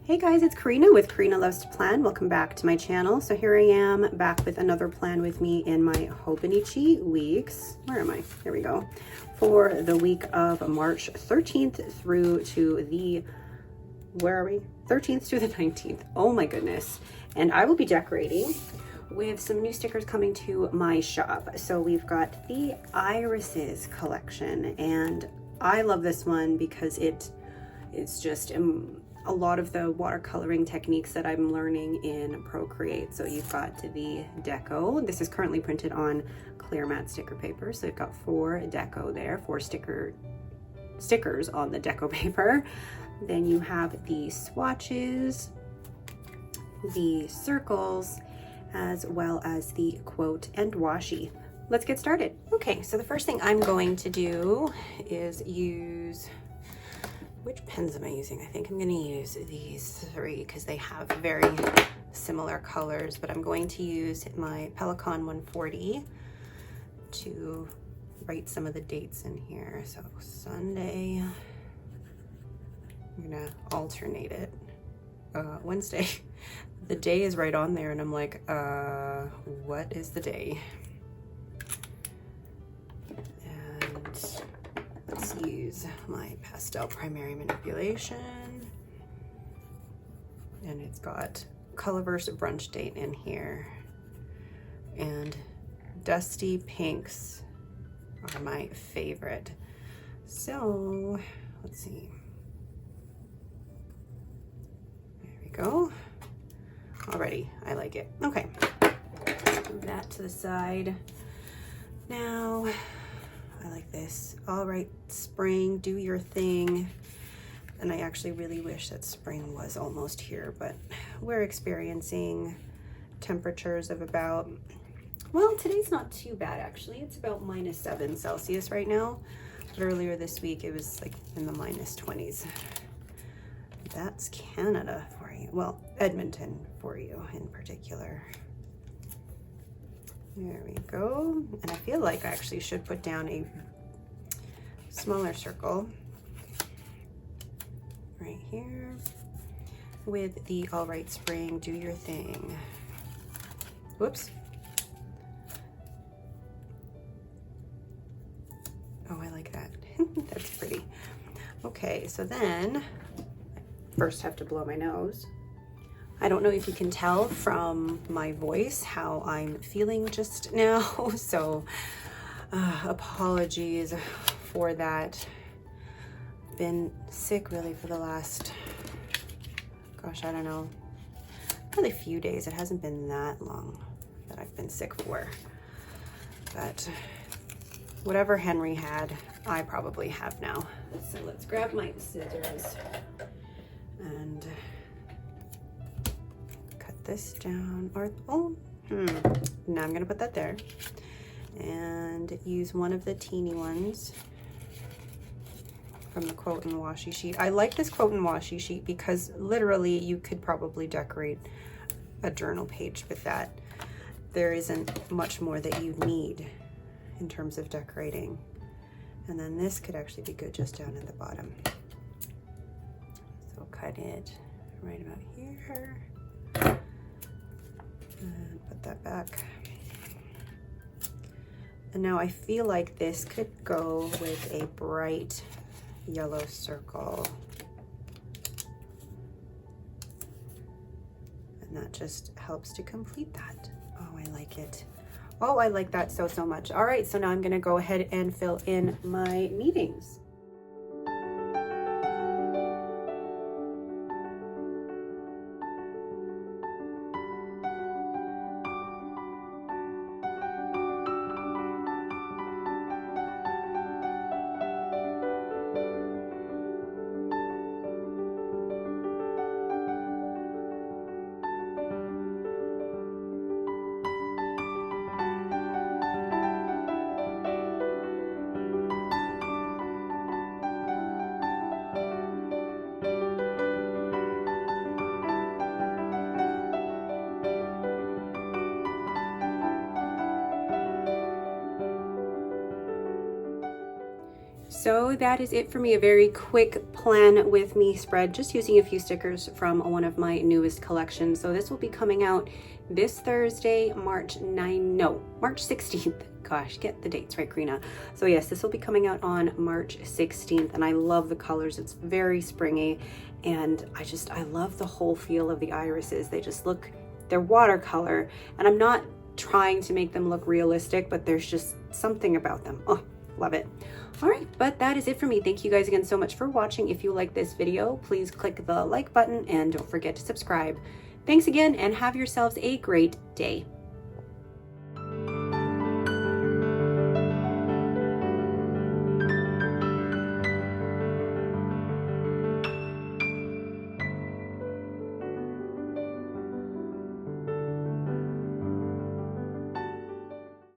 Hey guys, it's Karina with Karina Loves to Plan. Welcome back to my channel. So here I am back with another plan with me in my HOBONICHI weeks. Where am I? There we go. For the week of March 13th through to the, where are we? 13th to the 19th. Oh my goodness. And I will be decorating with some new stickers coming to my shop. So we've got the Irises collection, and I love this one because it's just a lot of the watercoloring techniques that I'm learning in Procreate. So you've got the deco. This is currently printed on clear matte sticker paper. So you've got 4 deco there, 4 stickers on the deco paper. Then you have the swatches, the circles, as well as the quote and washi. Let's get started. Okay, so the first thing I'm going to do is use, which pens am I using? I think I'm going to use these 3 because they have very similar colors, but I'm going to use my Pelikan 140 to write some of the dates in here. So Sunday, I'm going to alternate it. Wednesday, the day is right on there and I'm like, what is the day? Let's use my pastel primary manipulation, and it's got Colorverse brunch date in here, and dusty pinks are my favorite. So let's see, there we go. Already I like it. Okay, move that to the side. Now I like this. All right, spring, do your thing. And I actually really wish that spring was almost here, but we're experiencing temperatures of about, well, today's not too bad actually. It's about -7 Celsius right now. But earlier this week, it was like in the -20s. That's Canada for you. Well, Edmonton for you in particular. There we go. And I feel like I actually should put down a smaller circle right here with the all right spring, do your thing. Whoops. Oh, I like that. That's pretty. Okay, so then first have to blow my nose. I don't know if you can tell from my voice how I'm feeling just now, so apologies for that. Been sick really for the last, gosh, I don't know, probably a few days. It hasn't been that long that I've been sick for, but whatever Henry had, I probably have now. So let's grab my scissors and this down, or now I'm gonna put that there and use one of the teeny ones from the quote and washi sheet. I like this quote and washi sheet because literally you could probably decorate a journal page with that. There isn't much more that you need in terms of decorating. And then this could actually be good just down at the bottom. So cut it right about here. And put that back. And now I feel like this could go with a bright yellow circle. And that just helps to complete that. Oh, I like it. Oh, I like that so, so much. All right, so now I'm gonna go ahead and fill in my meetings. So that is it for me. A very quick plan with me spread, just using a few stickers from one of my newest collections. So this will be coming out this Thursday, March 16th. Gosh, get the dates right, Karina. So yes, this will be coming out on March 16th, and I love the colors. It's very springy, and I love the whole feel of the irises. They just look, they're watercolor, and I'm not trying to make them look realistic, but there's just something about them. Oh, love it. All right, but that is it for me. Thank you guys again so much for watching. If you like this video, please click the like button and don't forget to subscribe. Thanks again, and have yourselves a great day.